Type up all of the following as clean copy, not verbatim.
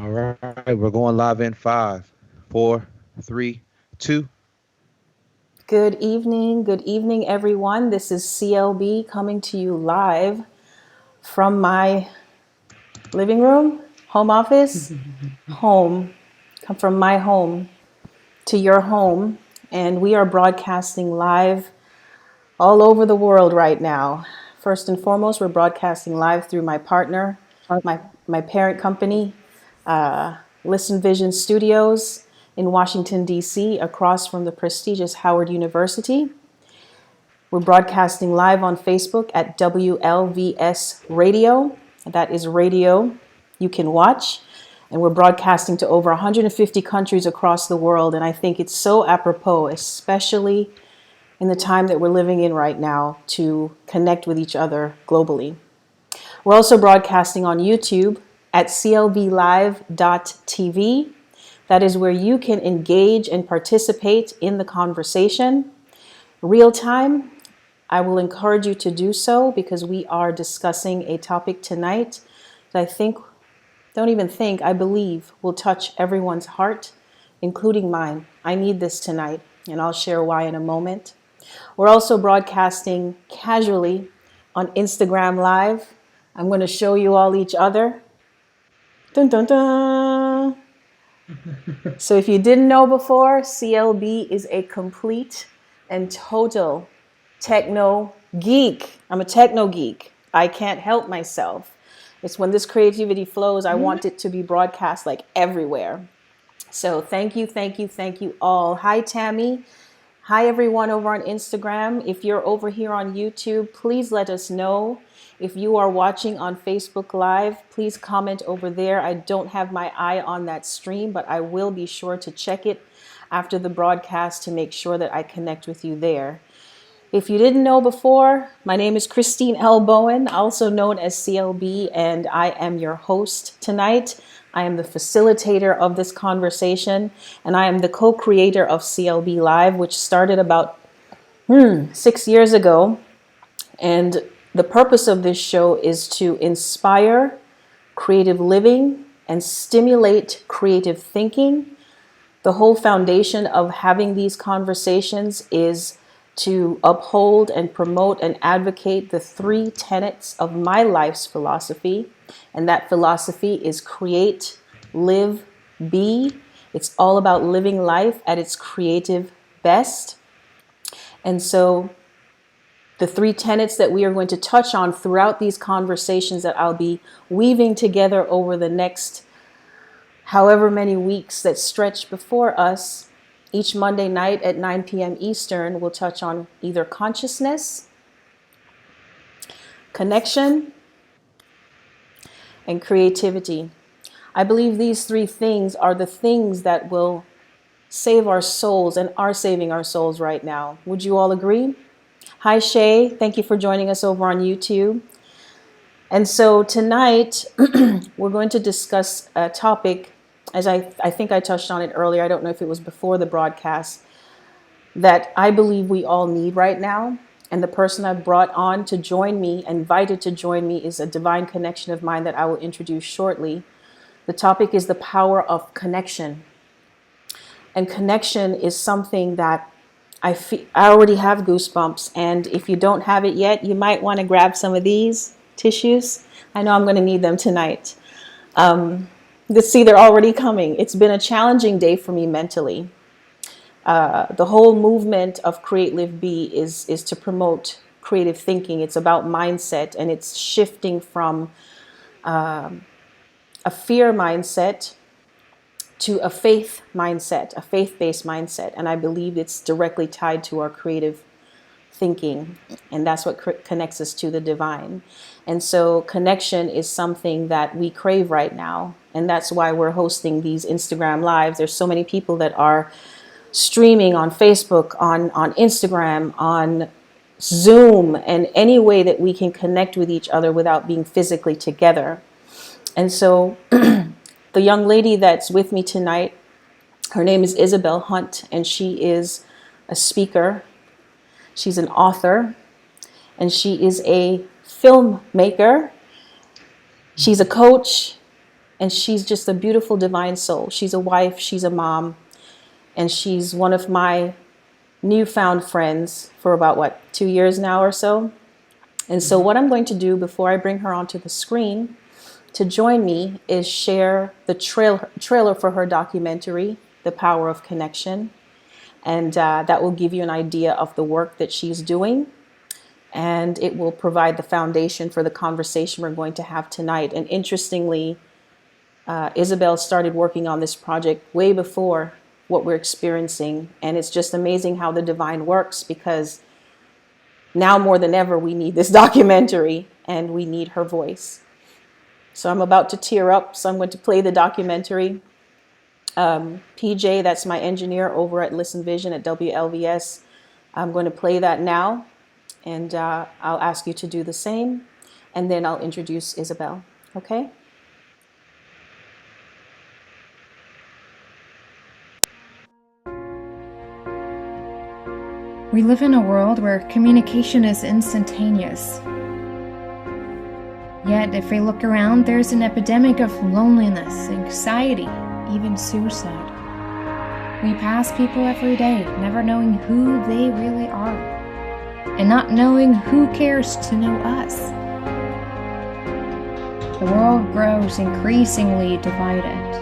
All right, we're going live in five, four, three, two. Good evening, everyone. This is CLB coming to you live from my living room, home office, home. Come from my home to your home, and we are broadcasting live all over the world right now. First and foremost, we're broadcasting live through my partner, my my parent company, Listen Vision Studios in Washington, D.C., across from the prestigious Howard University. We're broadcasting live on Facebook at WLVS Radio. That is radio you can watch. And we're broadcasting to over 150 countries across the world. And I think it's so apropos, especially in the time that we're living in right now, to connect with each other globally. We're also broadcasting on YouTube at CLBLive.tv. That is where you can engage and participate in the conversation real time. I will encourage you to do so because we are discussing a topic tonight that I believe will touch everyone's heart, including mine. I need this tonight, and I'll share why in a moment. We're also broadcasting casually on Instagram Live. I'm going to show you all each other. Dun, dun, dun. So if you didn't know before, CLB is a complete and total techno geek. I'm a techno geek. I can't help myself. It's when this creativity flows, I want it to be broadcast like everywhere. So thank you all. Hi, Tammy. Hi, everyone over on Instagram. If you're over here on YouTube, please let us know. If you are watching on Facebook Live, please comment over there. I don't have my eye on that stream, but I will be sure to check it after the broadcast to make sure that I connect with you there. If you didn't know before, my name is Christine L. Bowen, also known as CLB, and I am your host tonight. I am the facilitator of this conversation, and I am the co-creator of CLB Live, which started about 6 years ago. And the purpose of this show is to inspire creative living and stimulate creative thinking. The whole foundation of having these conversations is to uphold and promote and advocate the three tenets of my life's philosophy. And that philosophy is create, live, be. It's all about living life at its creative best. And so the three tenets that we are going to touch on throughout these conversations that I'll be weaving together over the next however many weeks that stretch before us, each Monday night at 9 p.m. Eastern, we'll touch on either consciousness, connection, and creativity. I believe these three things are the things that will save our souls and are saving our souls right now. Would you all agree? Hi, Shay. Thank you for joining us over on YouTube. And so tonight, we're going to discuss a topic, as I think I touched on it earlier. I don't know if it was before the broadcast, that I believe we all need right now. And the person I've brought on to join me, invited to join me, is a divine connection of mine that I will introduce shortly. The topic is the power of connection. And connection is something that I already have goosebumps. And if you don't have it yet, you might want to grab some of these tissues. I know I'm going to need them tonight. See, they're already coming. It's been a challenging day for me mentally. The whole movement of Create, Live, Be is to promote creative thinking. It's about mindset, and it's shifting from a fear mindset to a faith mindset, a faith-based mindset. And I believe it's directly tied to our creative thinking. And that's what connects us to the divine. And so connection is something that we crave right now. And that's why we're hosting these Instagram Lives. There's so many people that are streaming on Facebook, on Instagram, on Zoom, and any way that we can connect with each other without being physically together. And so the young lady that's with me tonight, her name is Isabel Hundt, and she is a speaker. She's an author, and she is a filmmaker. She's a coach. And she's just a beautiful divine soul. She's a wife, she's a mom, and she's one of my newfound friends for about, 2 years now or so. And so what I'm going to do before I bring her onto the screen to join me is share the trailer for her documentary, The Power of Connection. And that will give you an idea of the work that she's doing. And it will provide the foundation for the conversation we're going to have tonight. And interestingly, Isabel started working on this project way before what we're experiencing. And it's just amazing how the divine works, because now more than ever, we need this documentary and we need her voice. So I'm about to tear up, so I'm going to play the documentary. PJ, that's my engineer over at Listen Vision at WLVS. I'm going to play that now, and I'll ask you to do the same, and then I'll introduce Isabel, okay? We live in a world where communication is instantaneous. Yet, if we look around, there's an epidemic of loneliness, anxiety, even suicide. We pass people every day, never knowing who they really are, and not knowing who cares to know us. The world grows increasingly divided.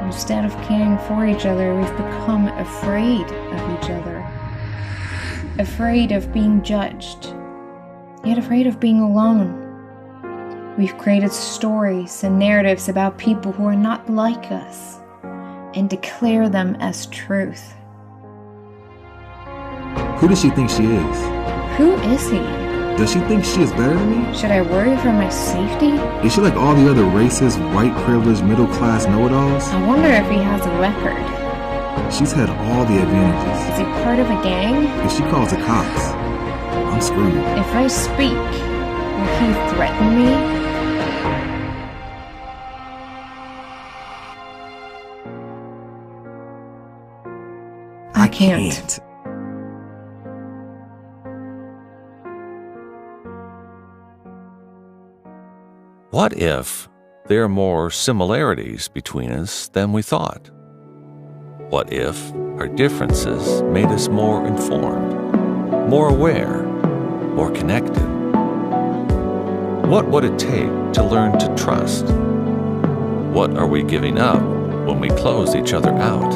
Instead of caring for each other, we've become afraid of each other. Afraid of being judged, yet afraid of being alone. We've created stories and narratives about people who are not like us and declare them as truth. Who does she think she is? Who is he? Does she think she is better than me? Should I worry for my safety? Is she like all the other racist, white privileged, middle class know-it-alls? I wonder if he has a record. She's had all the advantages. Is he part of a gang? If she calls the cops, I'm screwed. If I speak, will he threaten me? I can't. What if there are more similarities between us than we thought? What if our differences made us more informed, more aware, more connected? What would it take to learn to trust? What are we giving up when we close each other out?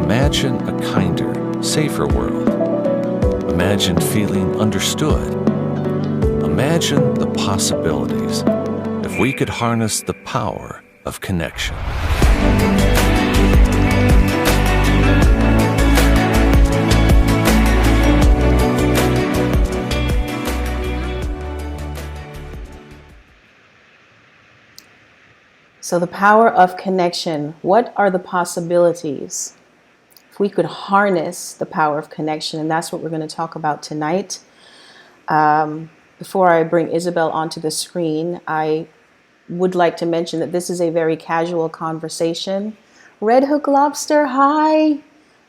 Imagine a kinder, safer world. Imagine feeling understood. Imagine the possibilities if we could harness the power of connection. So the power of connection. What are the possibilities if we could harness the power of connection? And that's what we're going to talk about tonight. Before I bring Isabel onto the screen, I would like to mention that this is a very casual conversation. Red Hook Lobster, hi.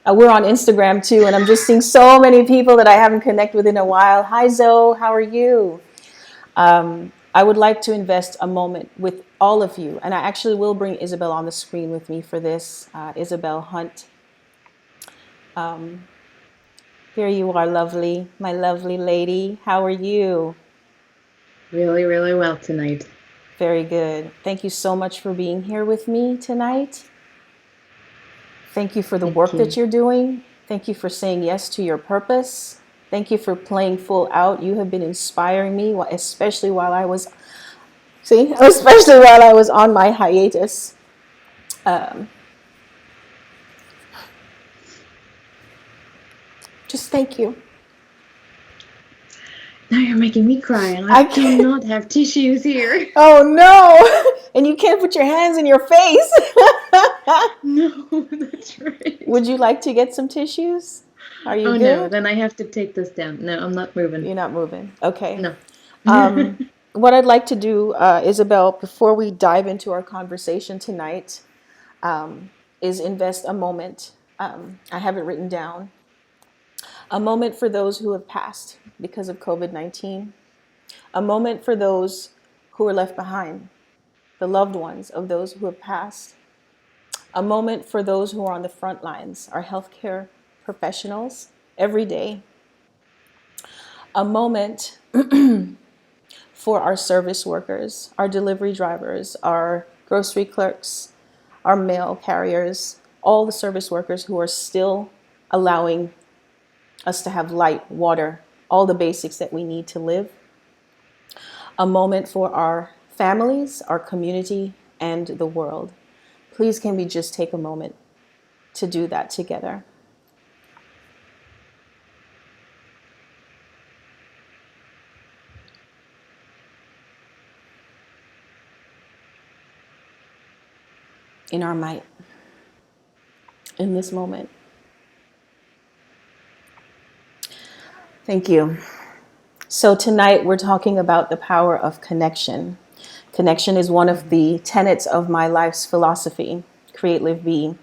We're on Instagram too, and I'm just seeing so many people that I haven't connected with in a while. Hi Zoe, how are you? I would like to invest a moment with all of you, and I actually will bring Isabel on the screen with me for this. Isabel Hundt. Here you are, lovely, my lovely lady. How are you? Really, really well tonight. Very good. Thank you so much for being here with me tonight. Thank you for the work that you're doing. Thank you for saying yes to your purpose. Thank you for playing full out. You have been inspiring me, especially while I was, on my hiatus. Just thank you. Now you're making me cry, and I I do not have tissues here. Oh no! And you can't put your hands in your face. No, that's right. Would you like to get some tissues? Are you good? No, then I have to take this down. No, I'm not moving. You're not moving. Okay. No. What I'd like to do, Isabel, before we dive into our conversation tonight, is invest a moment. I have it written down. A moment for those who have passed because of COVID-19. A moment for those who were left behind. the loved ones of those who have passed. A moment for those who are on the front lines, our healthcare professionals, every day. A moment for our service workers, our delivery drivers, our grocery clerks, our mail carriers, all the service workers who are still allowing us to have light, water, all the basics that we need to live. A moment for our families, our community, and the world. Please, can we just take a moment to do that together? In our might, in this moment. Thank you. So tonight we're talking about the power of connection. Connection is one of the tenets of my life's philosophy, Create, Live, Be,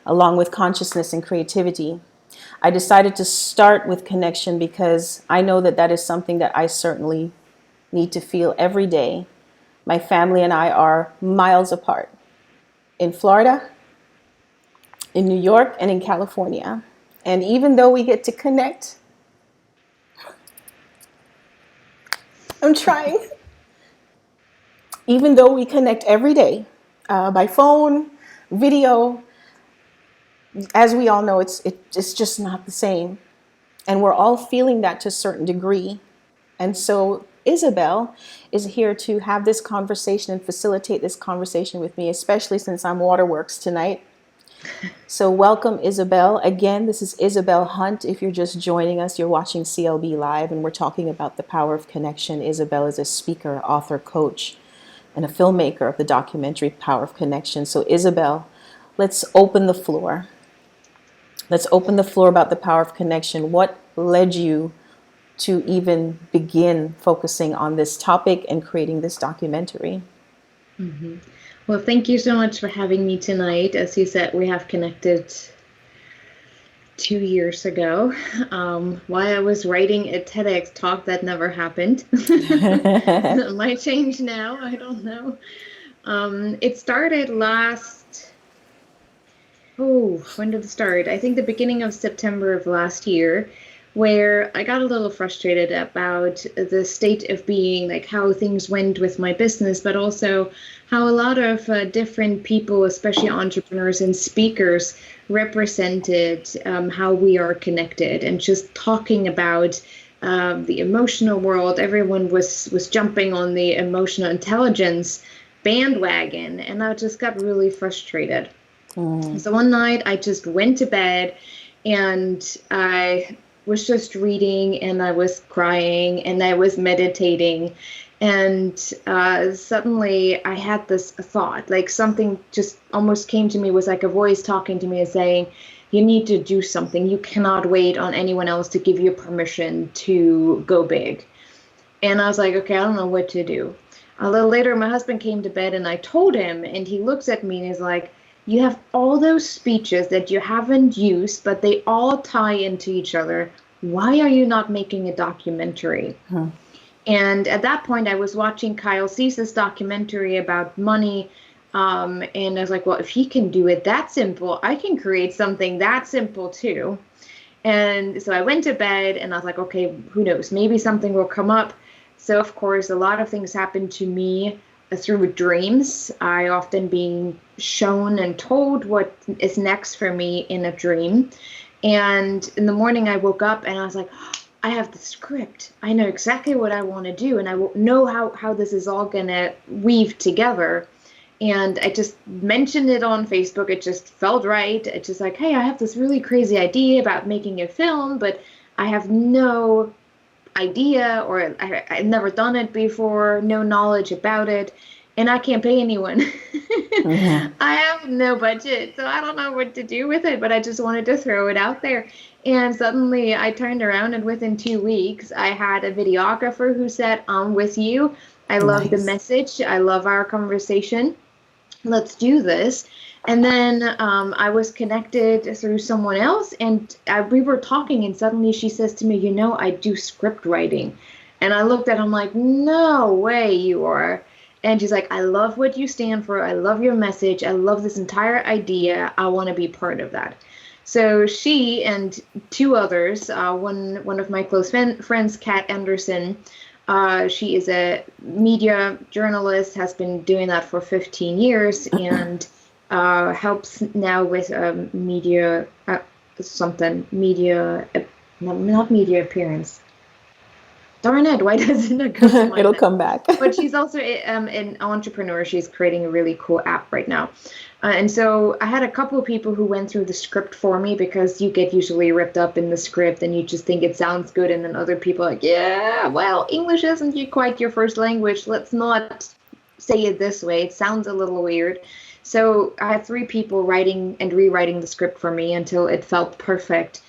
along with consciousness and creativity. I decided to start with connection because I know that that is something that I certainly need to feel every day. My family and I are miles apart. In Florida, in New York, and in California. And even though we get to connect, I'm trying. Even though we connect every day by phone, video, as we all know, it's just not the same. And we're all feeling that to a certain degree. And so Isabel is here to have this conversation and facilitate this conversation with me, especially since I'm Waterworks tonight. So welcome, Isabel. Again, this is Isabel Hundt. If you're just joining us, you're watching CLB Live, and we're talking about the power of connection. Isabel is a speaker, author, coach, and a filmmaker of the documentary Power of Connection. So Isabel, let's open the floor. Let's open the floor about the power of connection. What led you to even begin focusing on this topic and creating this documentary? Mm-hmm. Well, thank you so much for having me tonight. As you said, we have connected 2 years ago while I was writing a TEDx talk that never happened. It might change now, I don't know. It started when did it start? I think the beginning of September of last year, where I got a little frustrated about the state of being, like how things went with my business, but also how a lot of different people, especially entrepreneurs and speakers, represented how we are connected, and just talking about the emotional world. Everyone was jumping on the emotional intelligence bandwagon, and I just got really frustrated. So one night I just went to bed and I was just reading, and I was crying, and I was meditating, and suddenly I had this thought, like something just almost came to me, was like a voice talking to me and saying, you need to do something. You cannot wait on anyone else to give you permission to go big. And I was like, okay, I don't know what to do. A little later, my husband came to bed, and I told him, and he looks at me and he's like, you have all those speeches that you haven't used, but they all tie into each other. Why are you not making a documentary? And at that point, I was watching Kyle Cease's documentary about money. And I was like, well, if he can do it that simple, I can create something that simple too. And so I went to bed, and I was like, okay, who knows? Maybe something will come up. So, of course, a lot of things happen to me through dreams. I often being shown and told what is next for me in a dream. And in the morning I woke up and I was like, oh, I have the script. I know exactly what I want to do, and I will know how this is all going to weave together. And I just mentioned it on Facebook. It just felt right. It's just like, hey, I have this really crazy idea about making a film, but I have no idea, or I've never done it before, no knowledge about it, and I can't pay anyone. I have no budget, so I don't know what to do with it, but I just wanted to throw it out there. And suddenly I turned around, and within 2 weeks, I had a videographer who said, I'm with you. I love the message. I love our conversation. Let's do this. And then I was connected through someone else, and we were talking, and suddenly she says to me, you know, I do script writing. And I looked at him like, no way you are. And she's like, I love what you stand for. I love your message. I love this entire idea. I want to be part of that. So she and two others, one of my close friends, Kat Anderson, she is a media journalist, has been doing that for 15 years, and helps now with media, not media appearance. Darn it, why doesn't it come to mind? It'll come back. But she's also an entrepreneur. She's creating a really cool app right now. And so I had a couple of people who went through the script for me, because you get usually ripped up in the script and you just think it sounds good. And then other people are like, yeah, well, English isn't quite your first language. Let's not say it this way. It sounds a little weird. So I had 3 people writing and rewriting the script for me until it felt perfect.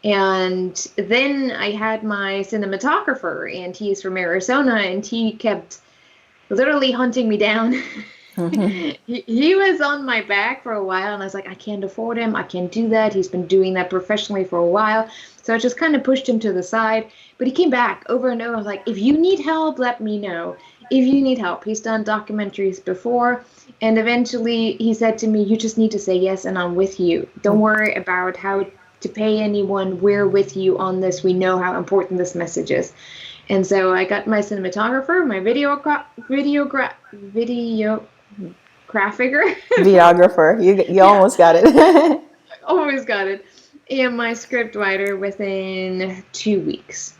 And then I had my cinematographer, and he's from Arizona, and he kept literally hunting me down. He was on my back for a while, and I was like, I can't afford him. I can't do that. He's been doing that professionally for a while. So I just kind of pushed him to the side. But he came back over and over. I was like, if you need help, let me know. If you need help. He's done documentaries before. And eventually he said to me, you just need to say yes, and I'm with you. Don't worry about how to pay anyone. We're with you on this. We know how important this message is. And so I got my cinematographer, my Videographer. You almost got it. Always got it. And my script writer within 2 weeks.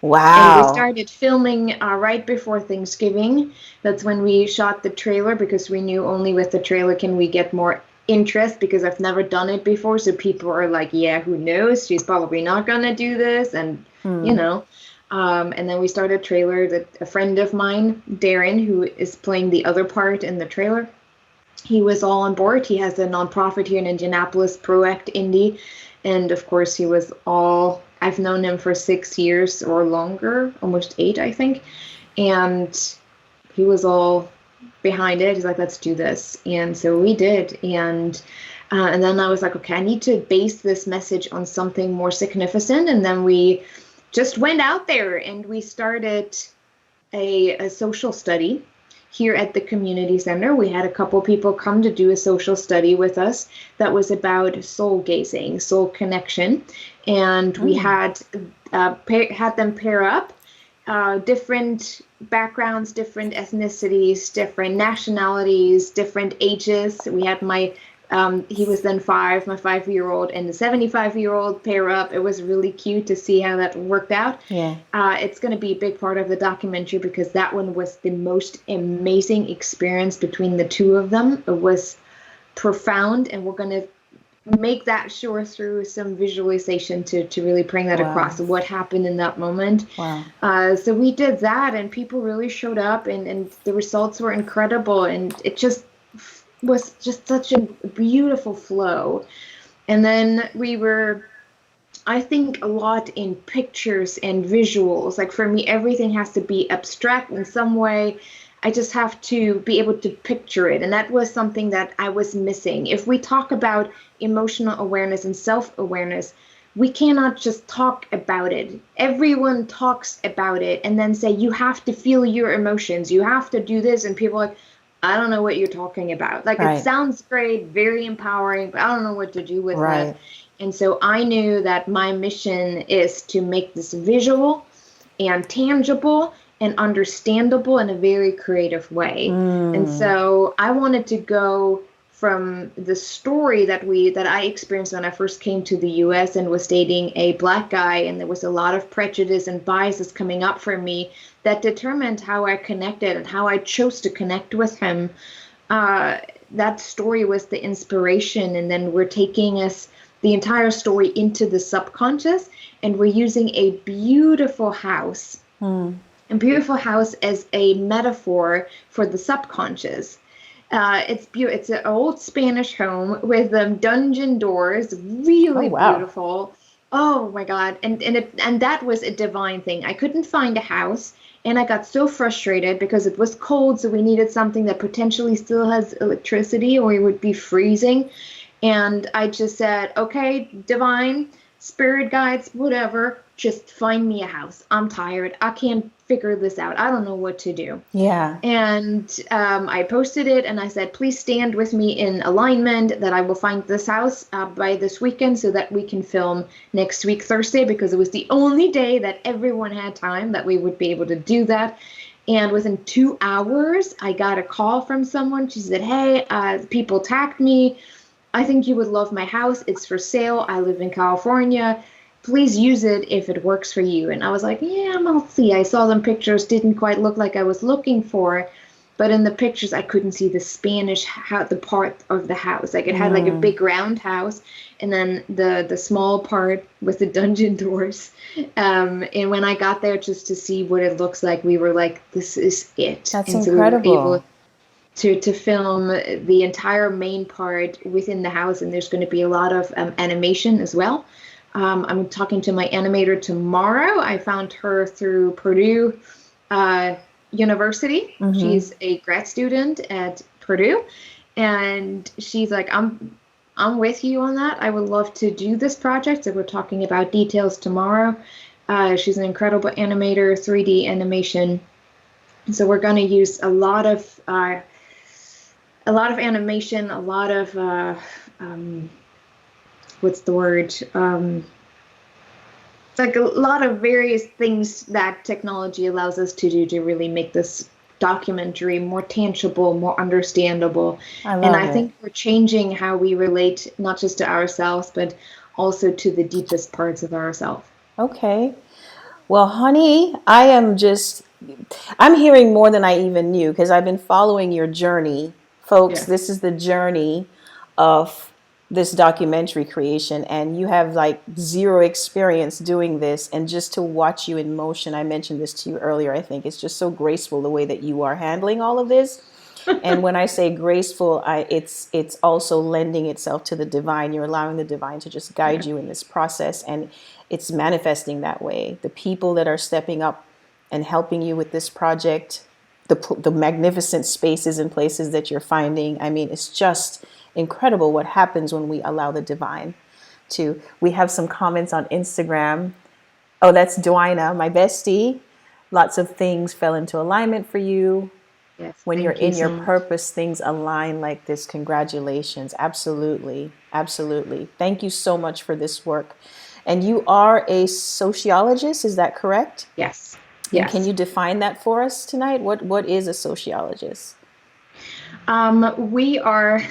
Wow. And we started filming right before Thanksgiving. That's when we shot the trailer, because we knew only with the trailer can we get more interest, because I've never done it before. So people are like, yeah, who knows? She's probably not going to do this. And, you know. And then we started a trailer that a friend of mine, Darren, who is playing the other part in the trailer, he was all on board. He has a nonprofit here in Indianapolis, ProAct Indy. And of course, he was all, I've known him for 6 years or longer, almost 8, I think. And he was all behind it. He's like, let's do this. And so we did. And then I was like, okay, I need to base this message on something more significant. And then we just went out there and we started a social study here at the community center. We had a couple people come to do a social study with us that was about soul gazing, soul connection. And we had them pair up different backgrounds, different ethnicities, different nationalities, different ages. We had he was then 5, my 5-year-old and the 75-year-old pair up. It was really cute to see how that worked out. Yeah. It's going to be a big part of the documentary, because that one was the most amazing experience between the two of them. It was profound, and we're going to make that sure through some visualization to really bring that across, what happened in that moment. Wow. So we did that, and people really showed up, and the results were incredible, and it was just such a beautiful flow. And then we were, I think, a lot in pictures and visuals. Like for me, everything has to be abstract in some way. I just have to be able to picture it. And that was something that I was missing. If we talk about emotional awareness and self-awareness, we cannot just talk about it. Everyone talks about it and then say, you have to feel your emotions. You have to do this. And people are like, I don't know what you're talking about. Like, It sounds great, very empowering, but I don't know what to do with that. And so I knew that my mission is to make this visual and tangible and understandable in a very creative way. And so I wanted to go from the story that I experienced when I first came to the US and was dating a Black guy, and there was a lot of prejudice and biases coming up for me that determined how I connected and how I chose to connect with him. That story was the inspiration, and then we're taking the entire story into the subconscious, and we're using a beautiful house, as a metaphor for the subconscious. It's an old Spanish home with dungeon doors, really beautiful. Oh my God. And that was a divine thing. I couldn't find a house, and I got so frustrated because it was cold. So we needed something that potentially still has electricity, or it would be freezing. And I just said, okay, divine, spirit guides, whatever, just find me a house. I'm tired. I can't figure this out. I don't know what to do. Yeah. And I posted it and I said, please stand with me in alignment that I will find this house by this weekend so that we can film next week, Thursday, because it was the only day that everyone had time that we would be able to do that. And within 2 hours, I got a call from someone. She said, hey, people tagged me. I think you would love my house. It's for sale. I live in California. Please use it if it works for you. And I was like, yeah, I'll see. I saw them pictures, didn't quite look like I was looking for. But in the pictures, I couldn't see the Spanish, the part of the house. Like it had like a big round house, and then the small part with the dungeon doors. And when I got there just to see what it looks like, we were like, this is it. That's and incredible. So we were able to film the entire main part within the house, and there's going to be a lot of animation as well. I'm talking to my animator tomorrow. I found her through Purdue University. Mm-hmm. She's a grad student at Purdue, and she's like, I'm with you on that. I would love to do this project. So we're talking about details tomorrow. She's an incredible animator, 3D animation. So we're going to use a lot of animation, a lot of what's the word? Like a lot of various things that technology allows us to do to really make this documentary more tangible, more understandable. I think we're changing how we relate, not just to ourselves, but also to the deepest parts of ourselves. Okay. Well, honey, I'm hearing more than I even knew, because I've been following your journey. Folks, This is the journey of this documentary creation, and you have like zero experience doing this, and just to watch you in motion, I mentioned this to you earlier, I think it's just so graceful the way that you are handling all of this. And when I say graceful, it's also lending itself to the divine. You're allowing the divine to just guide you in this process, and it's manifesting that way. The people that are stepping up and helping you with this project, the magnificent spaces and places that you're finding, I mean, it's just incredible what happens when we allow the divine to. We have some comments on Instagram. Oh, that's Dwina, my bestie. Lots of things fell into alignment for you. Yes, when you're in your purpose, things align like this. Congratulations. Absolutely. Absolutely. Thank you so much for this work. And you are a sociologist, is that correct? Yes. And can you define that for us tonight? What is a sociologist? We are,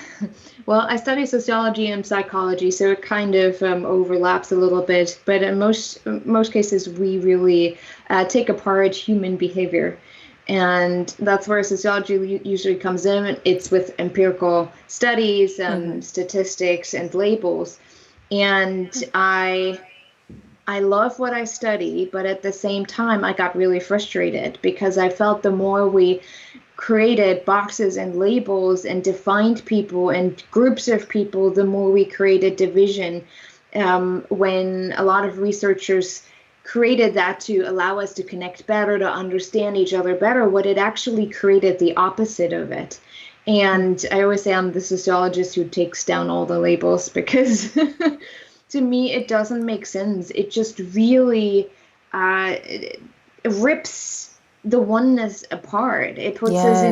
well, I study sociology and psychology, so it kind of overlaps a little bit. But in most cases, we really take apart human behavior. And that's where sociology usually comes in. It's with empirical studies, statistics, and labels. And I love what I study, but at the same time, I got really frustrated because I felt the more we created boxes and labels and defined people and groups of people, the more we created division. When a lot of researchers created that to allow us to connect better, to understand each other better, what it actually created the opposite of it. And I always say I'm the sociologist who takes down all the labels, because to me, it doesn't make sense. It just really it rips the oneness apart. It puts us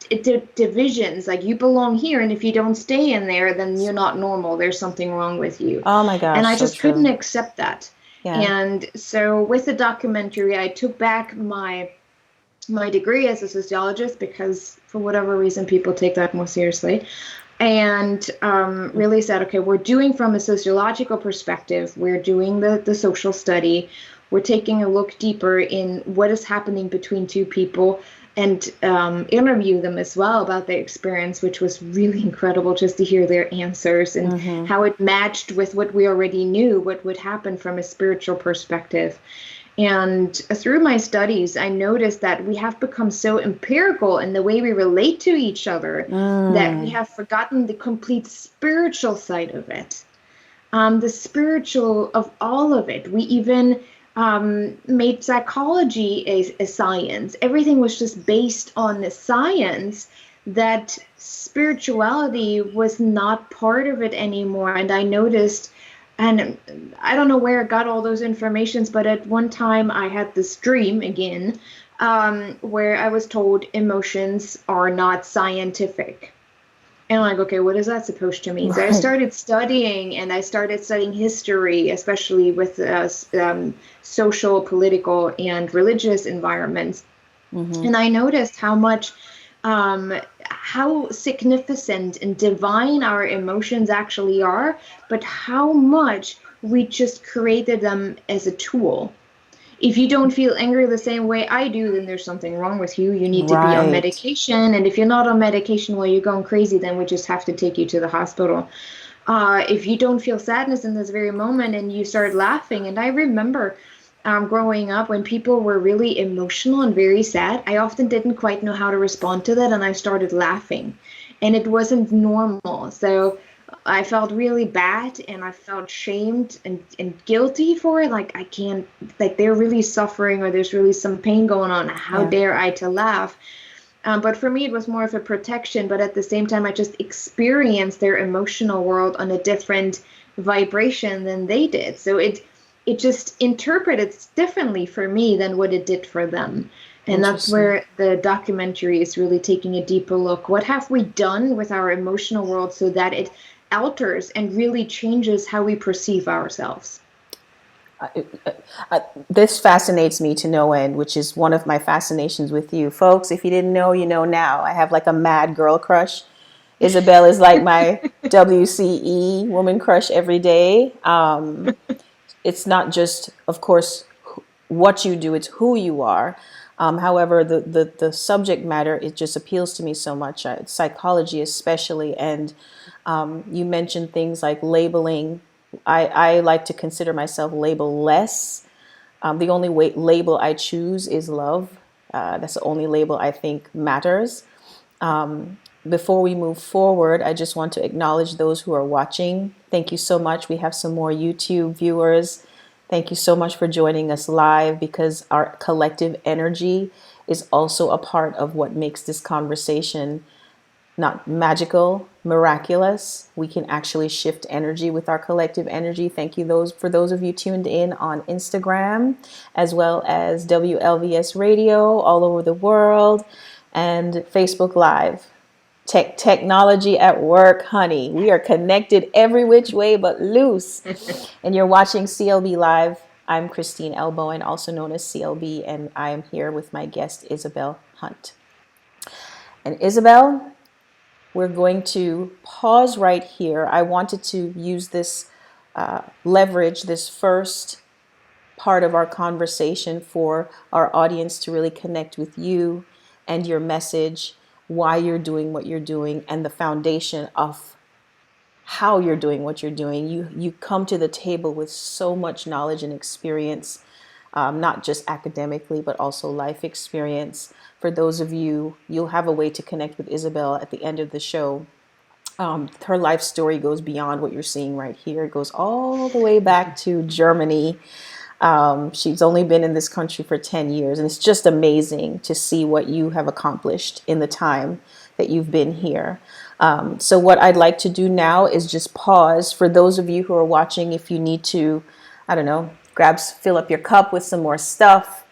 into divisions. Like, you belong here, and if you don't stay in there, then you're not normal. There's something wrong with you. Oh my gosh. And I just couldn't accept that. Yeah. And so with the documentary, I took back my degree as a sociologist, because for whatever reason, people take that more seriously. And really said, okay, we're doing from a sociological perspective, we're doing the social study, we're taking a look deeper in what is happening between two people, and interview them as well about their experience, which was really incredible just to hear their answers and how it matched with what we already knew, what would happen from a spiritual perspective. And through my studies, I noticed that we have become so empirical in the way we relate to each other that we have forgotten the complete spiritual side of it, the spiritual of all of it. We even made psychology a science. Everything was just based on the science, that spirituality was not part of it anymore. And I noticed And I don't know where I got all those informations, but at one time I had this dream again, where I was told emotions are not scientific. And I'm like, okay, what is that supposed to mean? So I started studying, and I started studying history, especially with social, political, and religious environments. And I noticed how much, how significant and divine our emotions actually are, but how much we just created them as a tool. If you don't feel angry the same way I do, then there's something wrong with you. You need to be on medication. And if you're not on medication while you're going crazy, then we just have to take you to the hospital. If you don't feel sadness in this very moment and you start laughing, and I remember growing up when people were really emotional and very sad, I often didn't quite know how to respond to that, and I started laughing. And it wasn't normal. So I felt really bad, and I felt shamed and guilty for it. Like, I can't, like, they're really suffering, or there's really some pain going on. How dare I to laugh? But for me, it was more of a protection. But at the same time, I just experienced their emotional world on a different vibration than they did. So it just interpreted differently for me than what it did for them. And that's where the documentary is really taking a deeper look. What have we done with our emotional world so that it alters and really changes how we perceive ourselves? This fascinates me to no end, which is one of my fascinations with you. Folks, if you didn't know, you know now. I have like a mad girl crush. Isabel is like my WCE woman crush every day. It's not just, of course, what you do, it's who you are. However, the subject matter, it just appeals to me so much, psychology especially. And you mentioned things like labeling. I like to consider myself label-less. The only label I choose is love. That's the only label I think matters. Before we move forward, I just want to acknowledge those who are watching. Thank you so much. We have some more YouTube viewers. Thank you so much for joining us live, because our collective energy is also a part of what makes this conversation not magical, miraculous. We can actually shift energy with our collective energy. Thank you for those of you tuned in on Instagram, as well as WLVS Radio all over the world, and Facebook Live. Technology at work, honey. We are connected every which way but loose. And you're watching CLB Live. I'm Christine Elbowen, also known as CLB, and I am here with my guest, Isabel Hundt. And Isabel, we're going to pause right here. I wanted to use this, leverage this first part of our conversation for our audience to really connect with you and your message, why you're doing what you're doing, and the foundation of how you're doing what you're doing. You come to the table with so much knowledge and experience, not just academically, but also life experience. For those of you, you'll have a way to connect with Isabel at the end of the show. Her life story goes beyond what you're seeing right here. It goes all the way back to Germany. She's only been in this country for 10 years, and it's just amazing to see what you have accomplished in the time that you've been here. So what I'd like to do now is just pause. For those of you who are watching, if you need to, I don't know, fill up your cup with some more stuff,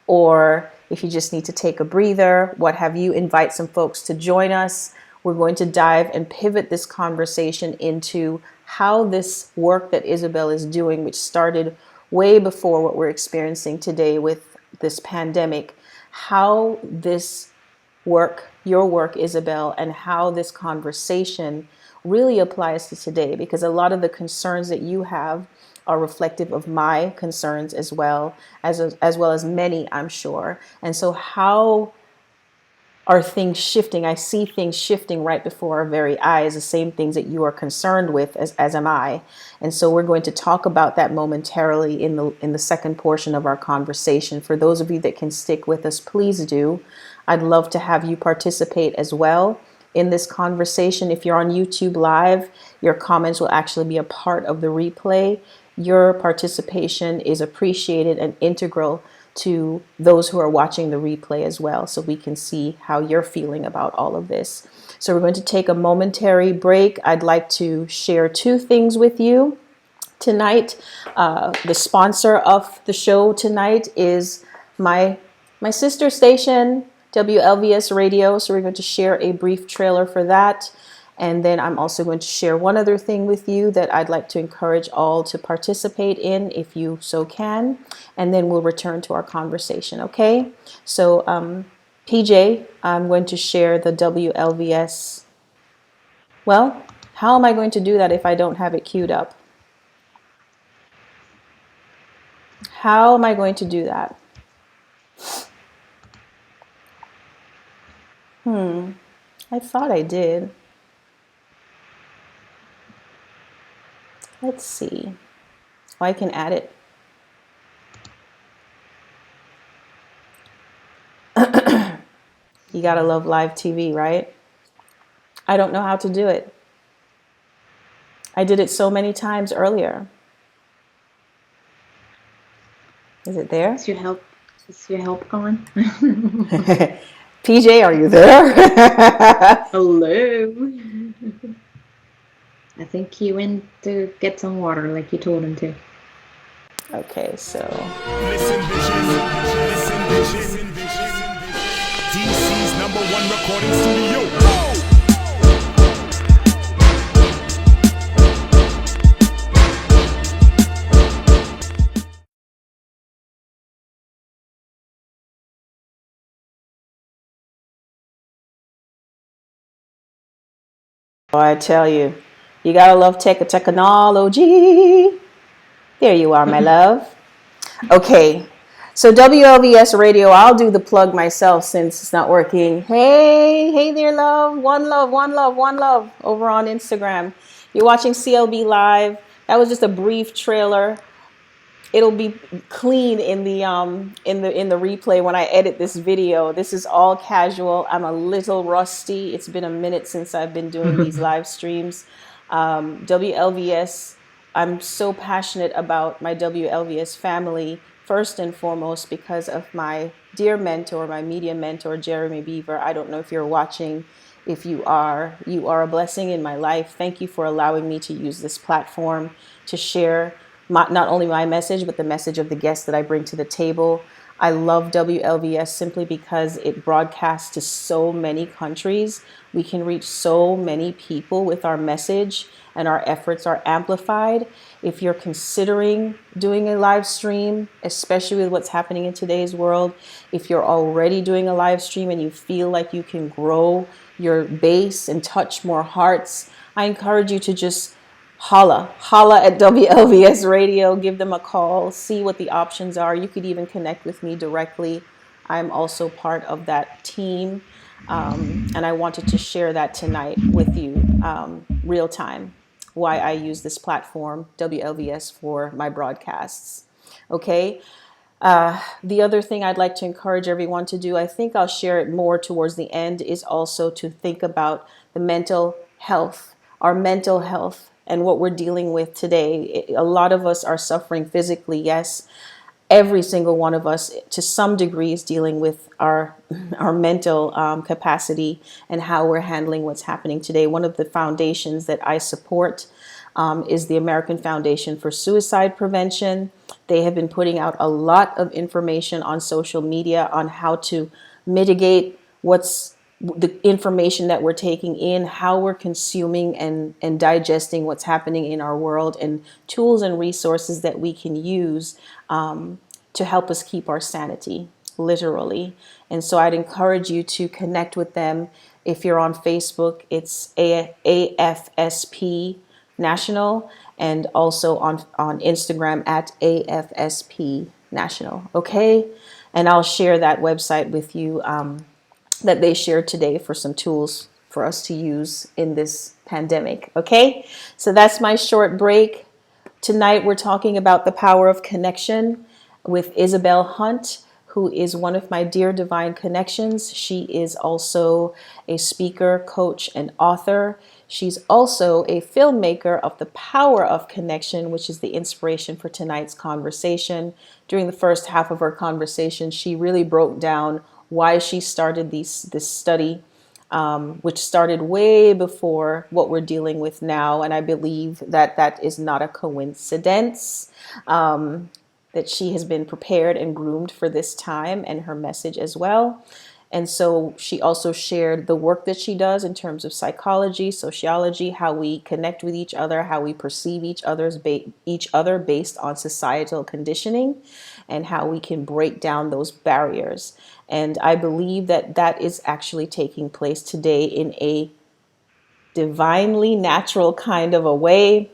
or if you just need to take a breather, what have you, invite some folks to join us. We're going to dive and pivot this conversation into how this work that Isabel is doing, which started way before what we're experiencing today with this pandemic, how this work, your work, Isabel, and how this conversation really applies to today, because a lot of the concerns that you have are reflective of my concerns as well as many, I'm sure. And so how are things shifting? I see things shifting right before our very eyes, the same things that you are concerned with as am I. And so we're going to talk about that momentarily in the second portion of our conversation. For those of you that can stick with us, please do. I'd love to have you participate as well in this conversation. If you're on YouTube Live, your comments will actually be a part of the replay. Your participation is appreciated and integral to those who are watching the replay as well, so we can see how you're feeling about all of this. So we're going to take a momentary break. I'd like to share two things with you. tonight. The sponsor of the show tonight is my sister station, WLVS Radio. So we're going to share a brief trailer for that. And then I'm also going to share one other thing with you that I'd like to encourage all to participate in if you so can. And then we'll return to our conversation, okay? So PJ, I'm going to share the WLVS. Well, how am I going to do that if I don't have it queued up? How am I going to do that? I thought I did. Let's see. Oh, I can add it. You gotta love live TV, right? I don't know how to do it. I did it so many times earlier. Is it there? Is your help gone? PJ, are you there? Hello. I think he went to get some water like you told him to. Okay, so. Listen, vision. DC's #1 recording studio. Oh, I tell you, you gotta love technology. There you are, my love. Okay, so WLVS Radio, I'll do the plug myself since it's not working. Hey there, love. One love over on Instagram. You're watching CLB Live. That was just a brief trailer. It'll be clean in the replay when I edit this video. This is all casual. I'm a little rusty. It's been a minute since I've been doing these live streams. WLVS, I'm so passionate about my WLVS family, first and foremost because of my dear mentor, my media mentor, Jeremy Beaver. I don't know if you're watching. If you are a blessing in my life. Thank you for allowing me to use this platform to share not only my message, but the message of the guests that I bring to the table. I love WLVS simply because it broadcasts to so many countries. We can reach so many people with our message, and our efforts are amplified. If you're considering doing a live stream, especially with what's happening in today's world, if you're already doing a live stream and you feel like you can grow your base and touch more hearts, I encourage you to just holla at WLVS Radio, give them a call, see what the options are. You could even connect with me directly. I'm also part of that team, and I wanted to share that tonight with you, real time, why I use this platform, WLVS, for my broadcasts. Okay. The other thing I'd like to encourage everyone to do, I think I'll share it more towards the end, is also to think about the mental health, our mental health, and what we're dealing with today. A lot of us are suffering physically, yes. Every single one of us, to some degree, is dealing with our mental capacity and how we're handling what's happening today. One of the foundations that I support is the American Foundation for Suicide Prevention. They have been putting out a lot of information on social media on how to mitigate what's the information that we're taking in, how we're consuming and digesting what's happening in our world, and tools and resources that we can use to help us keep our sanity, literally. And so I'd encourage you to connect with them. If you're on Facebook, it's AFSP National, and also on Instagram at AFSP National. Okay, and I'll share that website with you that they shared today for some tools for us to use in this pandemic. Okay, so that's my short break. Tonight we're talking about the power of connection with Isabel Hundt, who is one of my dear divine connections. She is also a speaker, coach, and author. She's also a filmmaker of The Power of Connection, which is the inspiration for tonight's conversation. During the first half of our conversation, she really broke down why she started this study which started way before what we're dealing with now. And I believe that that is not a coincidence, that she has been prepared and groomed for this time, and her message as well. And so she also shared the work that she does in terms of psychology, sociology, how we connect with each other, how we perceive each other based on societal conditioning, and how we can break down those barriers. And I believe that that is actually taking place today in a divinely natural kind of a way.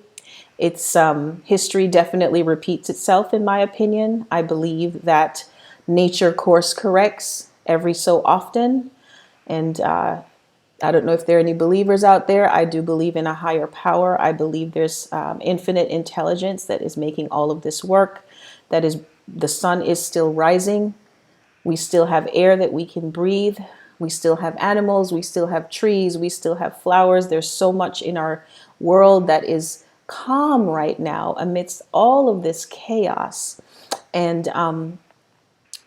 It's history definitely repeats itself, in my opinion. I believe that nature course corrects every so often. And I don't know if there are any believers out there. I do believe in a higher power. I believe there's infinite intelligence that is making all of this work. That is, the sun is still rising. We still have air that we can breathe. We still have animals. We still have trees. We still have flowers. There's so much in our world that is calm right now amidst all of this chaos. And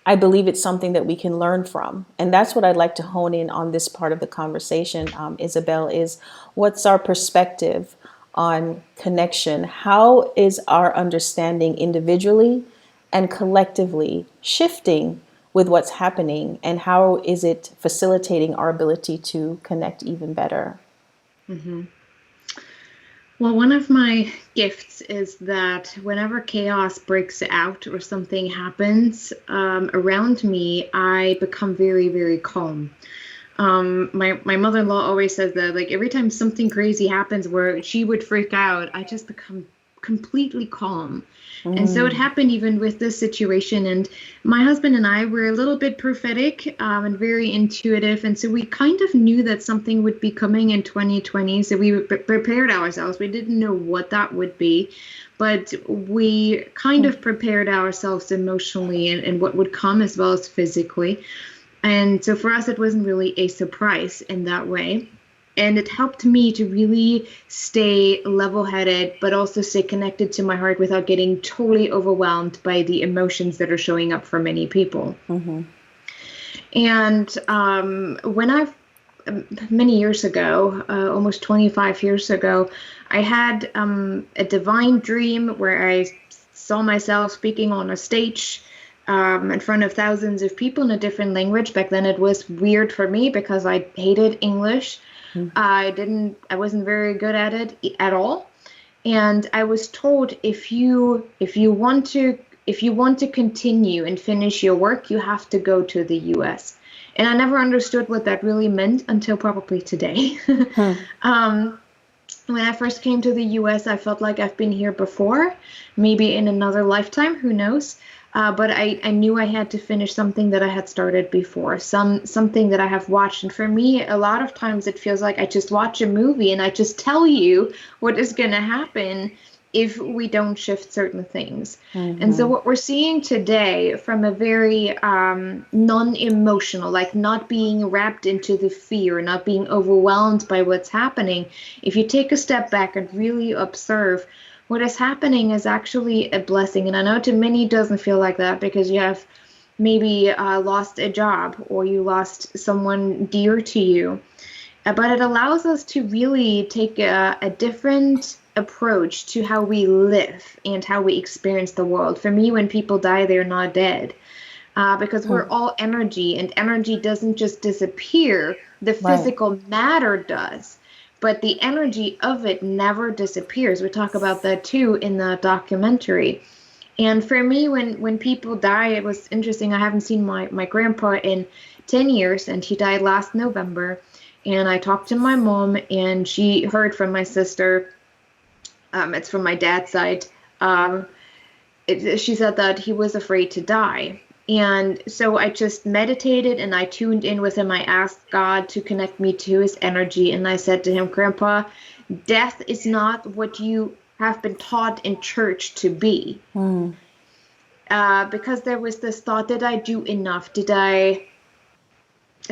I believe it's something that we can learn from. And that's what I'd like to hone in on this part of the conversation, Isabel, is what's our perspective on connection? How is our understanding individually and collectively shifting with what's happening? And how is it facilitating our ability to connect even better? Mm-hmm. Well, one of my gifts is that whenever chaos breaks out or something happens around me, I become very, very calm. My mother-in-law always says that, like, every time something crazy happens where she would freak out, I just become completely calm. And so it happened even with this situation. And my husband and I were a little bit prophetic and very intuitive. And so we kind of knew that something would be coming in 2020. So we prepared ourselves. We didn't know what that would be, but we kind of prepared ourselves emotionally and what would come as well as physically. And so for us, it wasn't really a surprise in that way. And it helped me to really stay level-headed, but also stay connected to my heart without getting totally overwhelmed by the emotions that are showing up for many people. Mm-hmm. And when many years ago, almost 25 years ago, I had a divine dream where I saw myself speaking on a stage in front of thousands of people in a different language. Back then it was weird for me because I hated English. I wasn't very good at it at all. And I was told, if you want to continue and finish your work, you have to go to the US. And I never understood what that really meant until probably today. When I first came to the US, I felt like I've been here before, maybe in another lifetime, who knows? But I knew I had to finish something that I had started before, something that I have watched. And for me, a lot of times it feels like I just watch a movie and I just tell you what is going to happen if we don't shift certain things. Mm-hmm. And so what we're seeing today from a very non-emotional, like not being wrapped into the fear, not being overwhelmed by what's happening, if you take a step back and really observe, what is happening is actually a blessing. And I know to many it doesn't feel like that because you have maybe lost a job or you lost someone dear to you. But it allows us to really take a different approach to how we live and how we experience the world. For me, when people die, they're not dead. Because we're all energy, and energy doesn't just disappear. The physical matter does. But the energy of it never disappears. We talk about that too in the documentary. And for me, when people die, it was interesting. I haven't seen my grandpa in 10 years, and he died last November. And I talked to my mom, and she heard from my sister. It's from my dad's side. She said that he was afraid to die. And so I just meditated and I tuned in with him. I asked God to connect me to his energy. And I said to him, Grandpa, death is not what you have been taught in church to be. Because there was this thought, did I do enough? Did I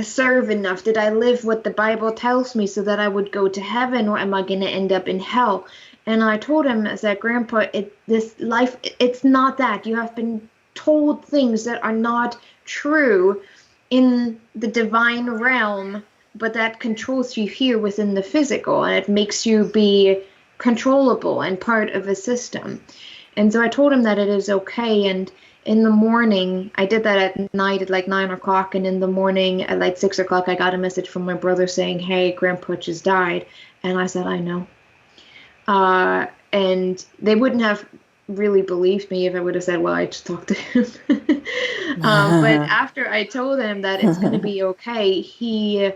serve enough? Did I live what the Bible tells me so that I would go to heaven, or am I going to end up in hell? And I told him, I said, Grandpa, this life, it's not that. You have been told things that are not true in the divine realm but that controls you here within the physical, and it makes you be controllable and part of a system. And so I told him that it is okay. And in the morning, I did that at night at like 9 o'clock. And in the morning at like 6 o'clock, I got a message from my brother saying, "Hey, Grandpa just died." And I said, "I know." And they wouldn't have really believed me if I would have said, "Well, I just talked to him." But after I told him that it's going to be okay, he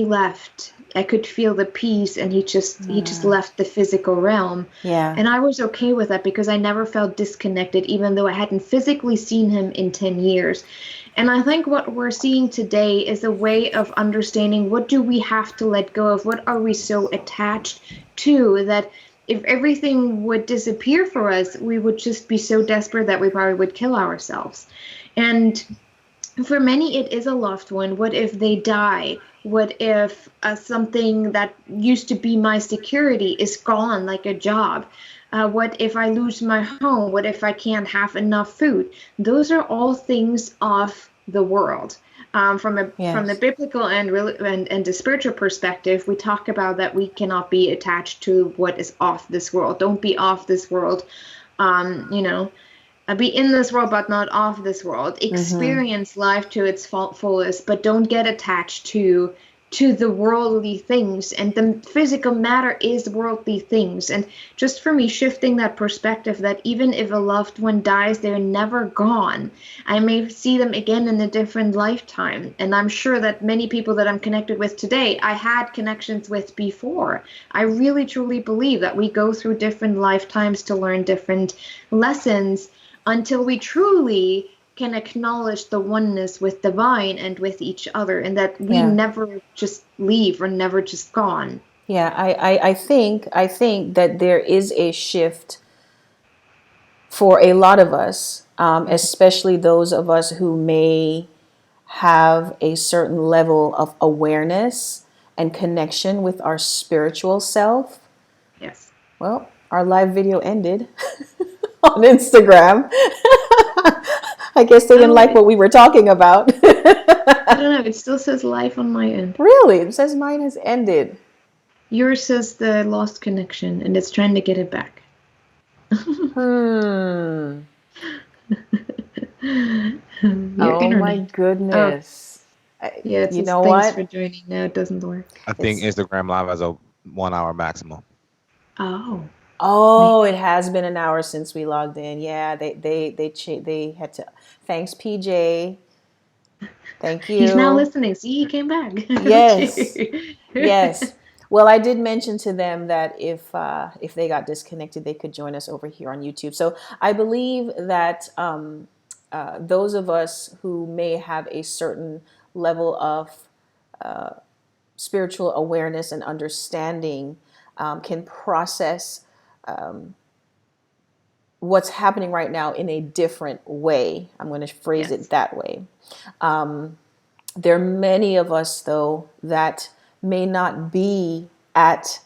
left. I could feel the peace, and he just left the physical realm. Yeah. And I was okay with that because I never felt disconnected, even though I hadn't physically seen him in 10 years. And I think what we're seeing today is a way of understanding, what do we have to let go of? What are we so attached to that if everything would disappear for us, we would just be so desperate that we probably would kill ourselves. And for many, it is a loved one. What if they die? What if something that used to be my security is gone, like a job? What if I lose my home? What if I can't have enough food? Those are all things of the world. From the biblical and the spiritual perspective, we talk about that we cannot be attached to what is off this world. Don't be off this world. Be in this world, but not of this world. Experience life to its fullest, but don't get attached to the worldly things. And the physical matter is worldly things. And just for me, shifting that perspective that even if a loved one dies, they're never gone. I may see them again in a different lifetime. And I'm sure that many people that I'm connected with today, I had connections with before. I really, truly believe that we go through different lifetimes to learn different lessons, until we truly can acknowledge the oneness with divine and with each other, and that we never just leave or never just gone. Yeah, I think that there is a shift for a lot of us, especially those of us who may have a certain level of awareness and connection with our spiritual self. Yes. Well, our live video ended on Instagram. I guess they didn't like what we were talking about. I don't know. It still says live on my end. Really? It says mine has ended. Yours says the lost connection, and it's trying to get it back. Oh my goodness. Yeah, it you says, know thanks what? for joining. No, it doesn't work. I think Instagram Live has a 1 hour maximum. Oh, it has been an hour since we logged in. Yeah, they had to. Thanks, PJ. Thank you. He's now listening. See, he came back. Yes. Yes. Well, I did mention to them that if they got disconnected, they could join us over here on YouTube. So I believe that those of us who may have a certain level of spiritual awareness and understanding can process what's happening right now in a different way. I'm going to phrase it that way. There are many of us, though, that may not be at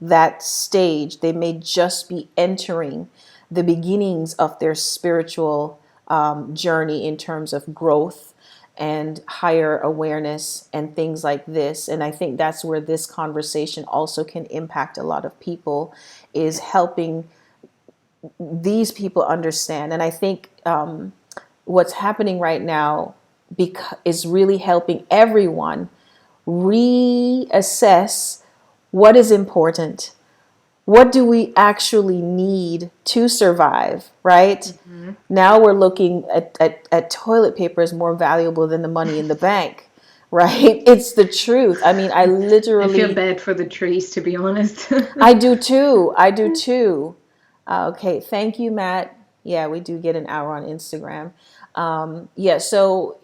that stage. They may just be entering the beginnings of their spiritual journey in terms of growth and higher awareness and things like this. And I think that's where this conversation also can impact a lot of people, is helping these people understand. And I think what's happening right now is really helping everyone reassess what is important. What do we actually need to survive, right? Mm-hmm. Now we're looking at toilet paper as more valuable than the money in the bank, right? It's the truth. I mean, I feel bad for the trees, to be honest. I do too. Okay, thank you, Matt. Yeah, we do get an hour on Instagram. So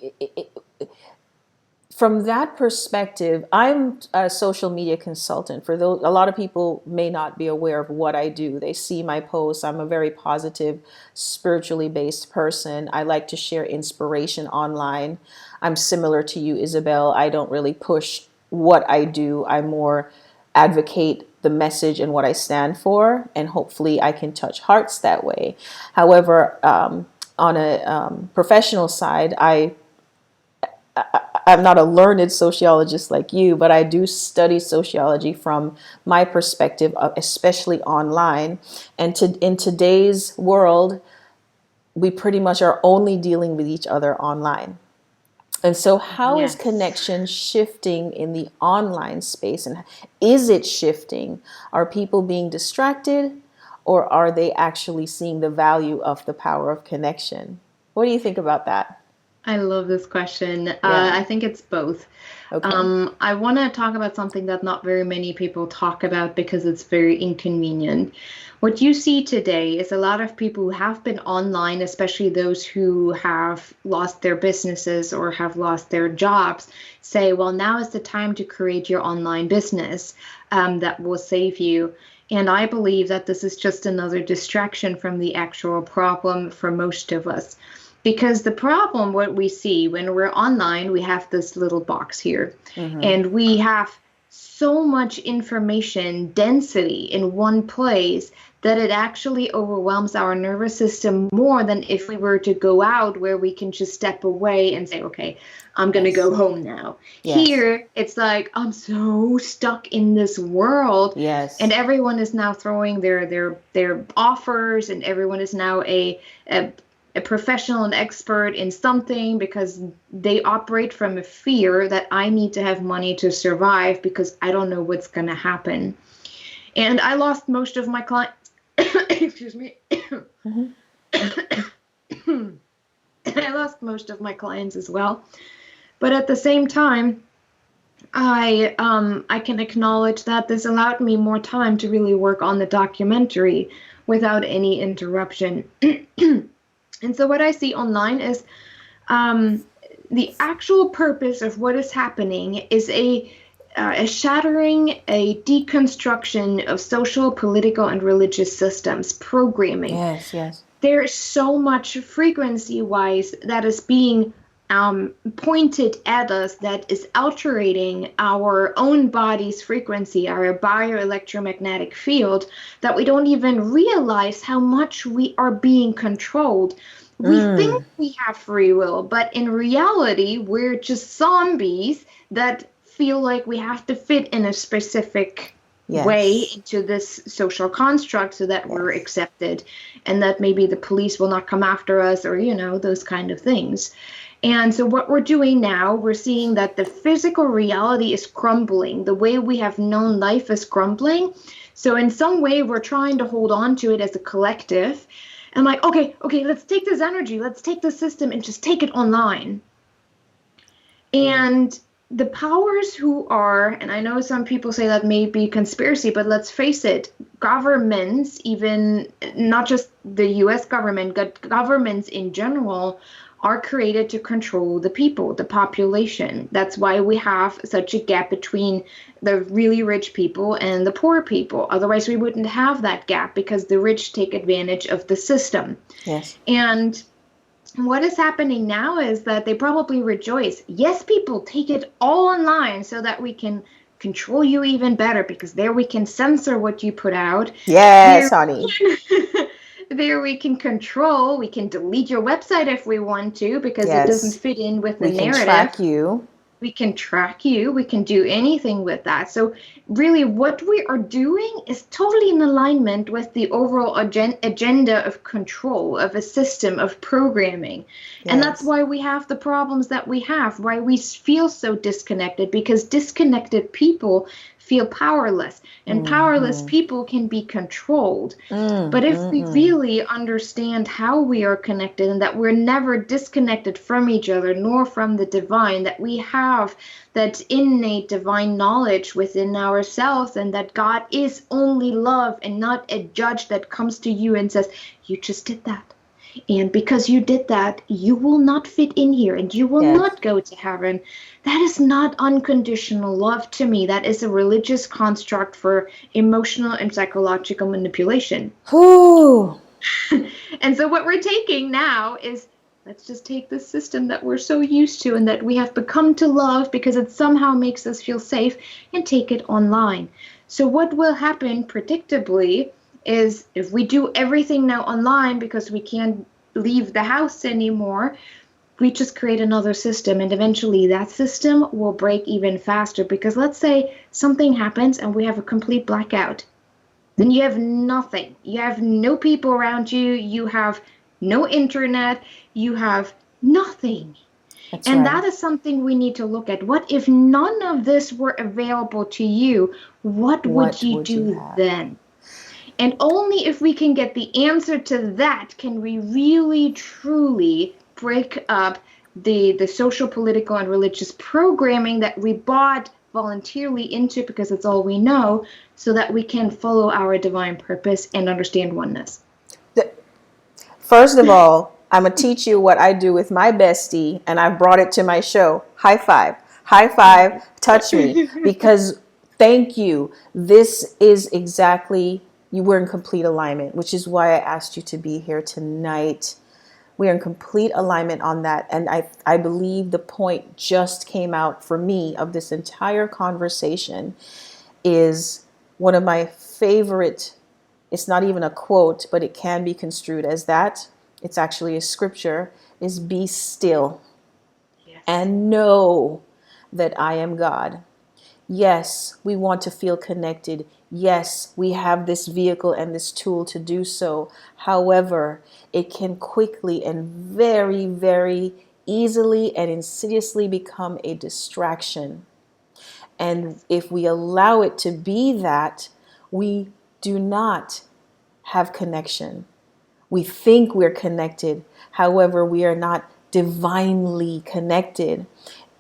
from that perspective, I'm a social media consultant. For those, a lot of people may not be aware of what I do. They see my posts. I'm a very positive, spiritually based person. I like to share inspiration online. I'm similar to you, Isabel. I don't really push what I do. I more advocate the message and what I stand for, and hopefully I can touch hearts that way. However, on a professional side, I I'm not a learned sociologist like you, but I do study sociology from my perspective, especially online. And in today's world, we pretty much are only dealing with each other online. And so how is Yes. connection shifting in the online space? And is it shifting? Are people being distracted, or are they actually seeing the value of the power of connection? What do you think about that? I love this question. I think it's both. Okay. I want to talk about something that not very many people talk about because it's very inconvenient. What you see today is a lot of people who have been online, especially those who have lost their businesses or have lost their jobs, say, well, now is the time to create your online business that will save you. And I believe that this is just another distraction from the actual problem for most of us. Because the problem, what we see when we're online, we have this little box here, and we have so much information density in one place that it actually overwhelms our nervous system more than if we were to go out where we can just step away and say, okay, I'm going to go home now. Yes. Here, it's like, I'm so stuck in this world. Yes. And everyone is now throwing their offers, and everyone is now a professional and expert in something because they operate from a fear that I need to have money to survive because I don't know what's going to happen. And I lost most of my clients. Excuse me. I lost most of my clients as well. But at the same time, I can acknowledge that this allowed me more time to really work on the documentary without any interruption. And so what I see online is the actual purpose of what is happening is a shattering, a deconstruction of social, political, and religious systems, programming. Yes, yes. There is so much frequency-wise that is being pointed at us that is altering our own body's frequency, our bioelectromagnetic field, that we don't even realize how much we are being controlled. We think we have free will, but in reality, we're just zombies that feel like we have to fit in a specific way into this social construct so that we're accepted and that maybe the police will not come after us or, those kind of things. And so what we're doing now, we're seeing that the physical reality is crumbling. The way we have known life is crumbling. So in some way, we're trying to hold on to it as a collective. And like, okay, let's take this energy, let's take this system and just take it online. And the powers who are, and I know some people say that may be conspiracy, but let's face it, governments, even not just the US government, but governments in general, are created to control the people, the population. That's why we have such a gap between the really rich people and the poor people. Otherwise, we wouldn't have that gap because the rich take advantage of the system. Yes. And what is happening now is that they probably rejoice. Yes, people, take it all online so that we can control you even better because there we can censor what you put out. Yes, honey. There we can control, we can delete your website if we want to because it doesn't fit in with the narrative. We can track you. We can track you. We can do anything with that. So really what we are doing is totally in alignment with the overall agenda of control, of a system of programming. Yes. And that's why we have the problems that we have, why we feel so disconnected, because disconnected people feel powerless, and powerless people can be controlled. But if we really understand how we are connected and that we're never disconnected from each other nor from the divine, that we have that innate divine knowledge within ourselves and that God is only love and not a judge that comes to you and says, you just did that. And because you did that, you will not fit in here and you will not go to heaven. That is not unconditional love to me. That is a religious construct for emotional and psychological manipulation. Ooh. And so what we're taking now is, let's just take this system that we're so used to and that we have become to love because it somehow makes us feel safe, and take it online. So what will happen predictably is if we do everything now online because we can't leave the house anymore, we just create another system, and eventually that system will break even faster. Because let's say something happens and we have a complete blackout. Then you have nothing. You have no people around you. You have no internet. You have nothing. That's And right. that is something we need to look at. What if none of this were available to you? What would you do have? then? And only if we can get the answer to that can we really, truly break up the social, political, and religious programming that we bought voluntarily into because it's all we know, so that we can follow our divine purpose and understand oneness. First of all, I'm going to teach you what I do with my bestie, and I've brought it to my show. High five, touch me, because thank you. This is exactly, you were in complete alignment, which is why I asked you to be here tonight. We are in complete alignment on that. And I believe the point just came out for me of this entire conversation is one of my favorite. It's not even a quote, but it can be construed as that. It's actually a scripture, is be still and know that I am God. Yes, we want to feel connected. Yes, we have this vehicle and this tool to do so. However, it can quickly and very, very easily and insidiously become a distraction. And if we allow it to be that, we do not have connection. We think we're connected. However, we are not divinely connected.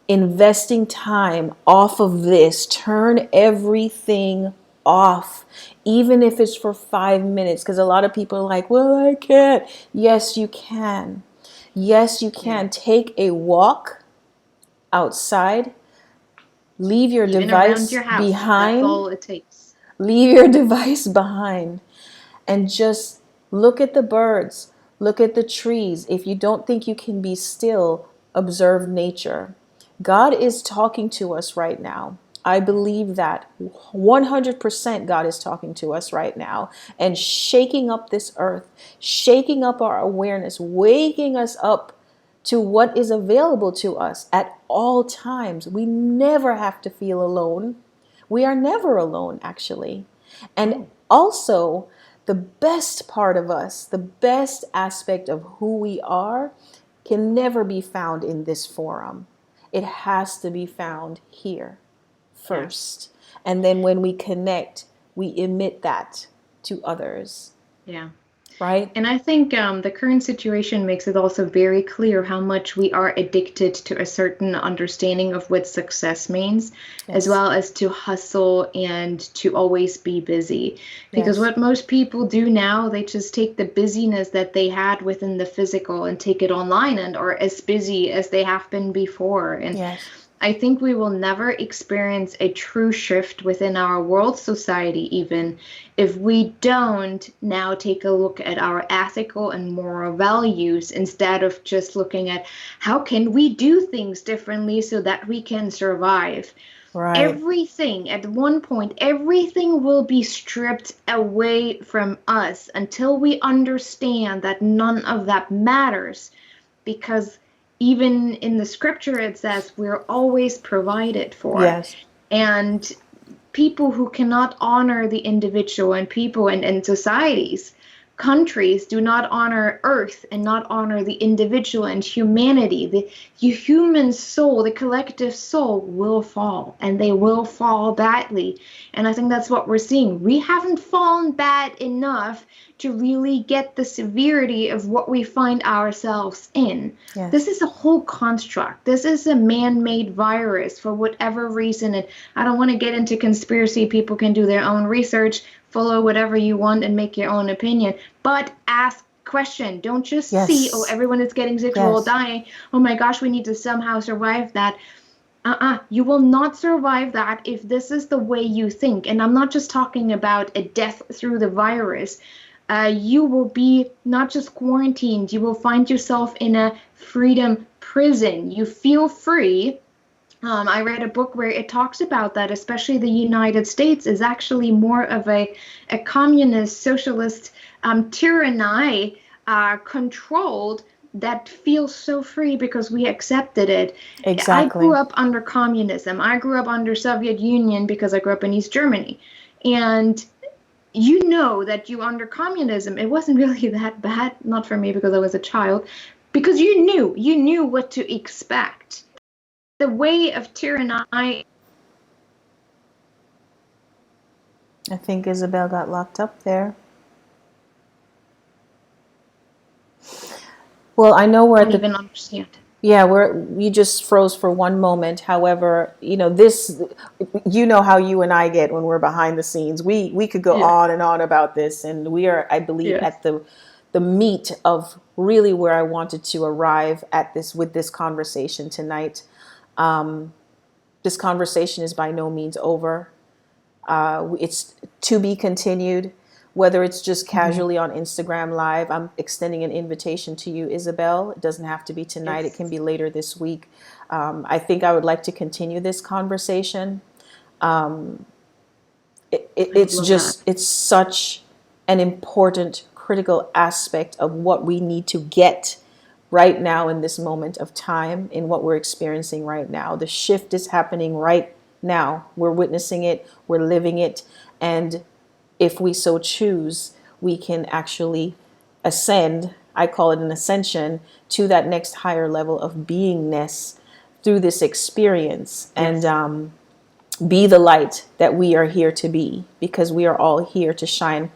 Investing time off of this, turn everything off, even if it's for 5 minutes, because a lot of people are like, well, I can't. Yes, you can. Yes, you can. Yeah. Take a walk outside. Leave your even device your house, behind. That's all it takes. Leave your device behind and just look at the birds, look at the trees. If you don't think you can be still, observe nature. God is talking to us right now. I believe that 100% God is talking to us right now and shaking up this earth, shaking up our awareness, waking us up to what is available to us at all times. We never have to feel alone. We are never alone, actually. And also, the best part of us, the best aspect of who we are, can never be found in this forum. It has to be found here first. Yeah. And then when we connect, we emit that to others. Yeah. Right? And I think the current situation makes it also very clear how much we are addicted to a certain understanding of what success means, as well as to hustle and to always be busy. Because what most people do now, they just take the busyness that they had within the physical and take it online and are as busy as they have been before. And I think we will never experience a true shift within our world society, even if we don't now take a look at our ethical and moral values instead of just looking at how can we do things differently so that we can survive. Right. Everything, at one point, everything will be stripped away from us until we understand that none of that matters, because even in the scripture, it says we're always provided for. Yes. And people who cannot honor the individual and people and societies, countries do not honor earth and not honor the individual and humanity. The human soul, the collective soul will fall, and they will fall badly. And I think that's what we're seeing. We haven't fallen bad enough to really get the severity of what we find ourselves in. Yes. This is a whole construct. This is a man-made virus for whatever reason. And I don't want to get into conspiracy. People can do their own research, follow whatever you want and make your own opinion. But ask question. Don't just see, oh, everyone is getting sick, we're all dying. Oh my gosh, we need to somehow survive that. You will not survive that if this is the way you think. And I'm not just talking about a death through the virus. You will be not just quarantined, you will find yourself in a freedom prison. You feel free. I read a book where it talks about that, especially the United States is actually more of a communist, socialist tyranny controlled that feels so free because we accepted it. I Exactly. grew up under communism. I grew up under Soviet Union because I grew up in East Germany. And you know that you under communism, it wasn't really that bad. Not for me because I was a child. Because you knew what to expect. The way of tyranny. I think Isabel got locked up there. Well, I know we're I at don't the even understand. Yeah, you just froze for one moment. However, this, how you and I get when we're behind the scenes. We could go on and on about this, and we are, I believe, at the meat of really where I wanted to arrive at this with this conversation tonight. This conversation is by no means over. It's to be continued. Whether it's just casually on Instagram Live, I'm extending an invitation to you, Isabel. It doesn't have to be tonight. It can be later this week. I think I would like to continue this conversation. It's such an important, critical aspect of what we need to get right now in this moment of time, in what we're experiencing right now. The shift is happening right now. We're witnessing it. We're living it. And if we so choose, we can actually ascend, I call it an ascension, to that next higher level of beingness through this experience. And be the light that we are here to be, because we are all here to shine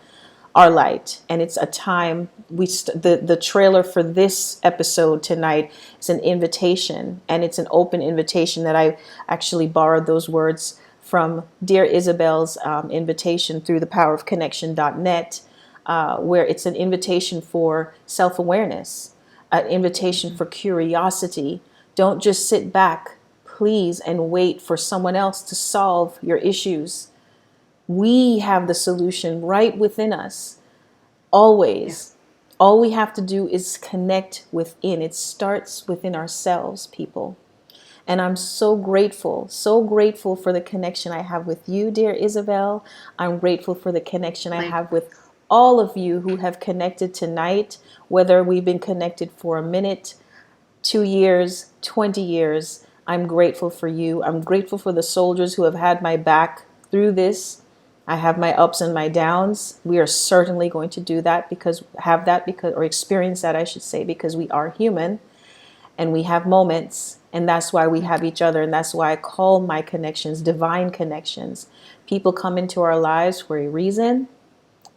our light. And it's a time, the trailer for this episode tonight is an invitation, and it's an open invitation that I actually borrowed those words from dear Isabel's invitation through thepowerofconnection.net, where it's an invitation for self-awareness, an invitation for curiosity. Don't just sit back, please, and wait for someone else to solve your issues. We have the solution right within us, always. All we have to do is connect within. It starts within ourselves, people. And I'm so grateful for the connection I have with you, dear Isabel. I'm grateful for the connection I have with all of you who have connected tonight, whether we've been connected for a minute, 2 years, 20 years. I'm grateful for you. I'm grateful for the soldiers who have had my back through this. I have my ups and my downs. We are certainly going to do that or experience that, I should say, because we are human and we have moments. And that's why we have each other. And that's why I call my connections divine connections. People come into our lives for a reason,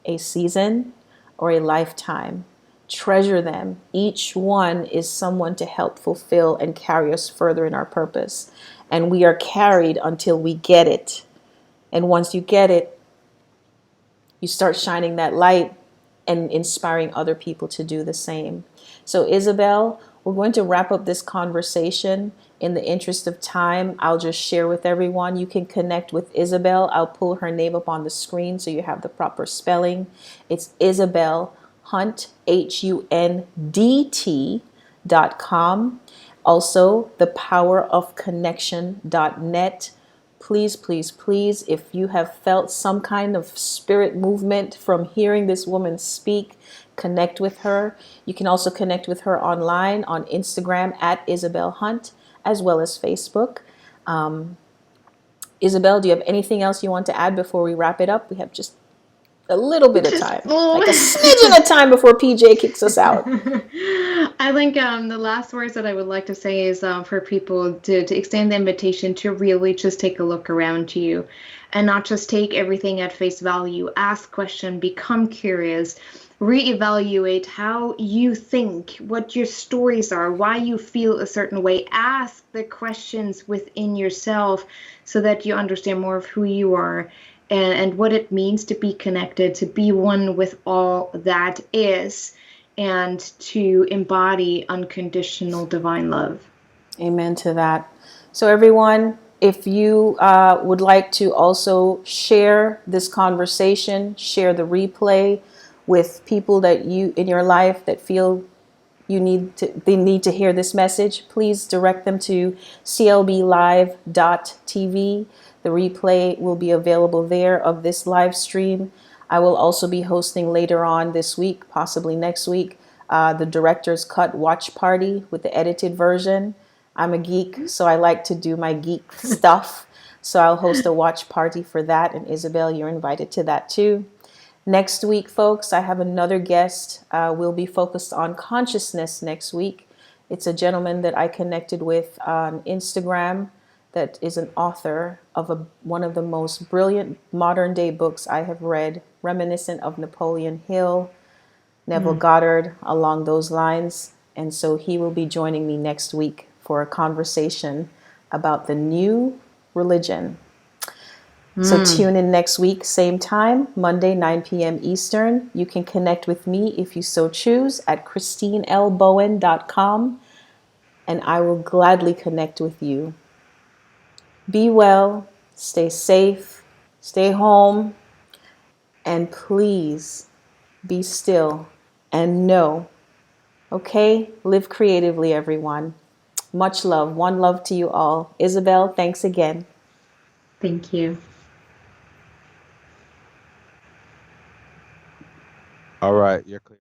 a season, or a lifetime. Treasure them. Each one is someone to help fulfill and carry us further in our purpose. And we are carried until we get it. And once you get it, you start shining that light and inspiring other people to do the same. So Isabel, we're going to wrap up this conversation. In the interest of time, I'll just share with everyone. You can connect with Isabel. I'll pull her name up on the screen so you have the proper spelling. It's Isabel Hundt, HUNDT.com. Also, thepowerofconnection.net. Please, please, please, if you have felt some kind of spirit movement from hearing this woman speak, connect with her. You can also connect with her online on Instagram at Isabel Hundt, as well as Facebook. Isabel, do you have anything else you want to add before we wrap it up? We have just a little bit of time, like a smidgen of time before PJ kicks us out. I think the last words that I would like to say is for people to extend the invitation to really just take a look around you and not just take everything at face value. Ask questions, become curious, reevaluate how you think, what your stories are, why you feel a certain way. Ask the questions within yourself so that you understand more of who you are and what it means to be connected, to be one with all that is, and to embody unconditional divine love. Amen to that. So everyone, if you would like to also share this conversation, share the replay with people that you in your life that feel they need to hear this message, please direct them to CLBLive.tv. The replay will be available there of this live stream. I will also be hosting later on this week, possibly next week, the director's cut watch party with the edited version. I'm a geek, so I like to do my geek stuff. So I'll host a watch party for that. And Isabel, you're invited to that too. Next week, folks, I have another guest. We'll be focused on consciousness next week. It's a gentleman that I connected with on Instagram that is an author of one of the most brilliant modern day books I have read, reminiscent of Napoleon Hill, Neville Goddard, along those lines. And so he will be joining me next week for a conversation about the new religion. So tune in next week, same time, Monday, 9 p.m. Eastern. You can connect with me if you so choose at christinelbowen.com, and I will gladly connect with you. Be well, stay safe, stay home, and please be still and know. Okay? Live creatively, everyone. Much love. One love to you all. Isabel, thanks again. Thank you. All right, you're clear.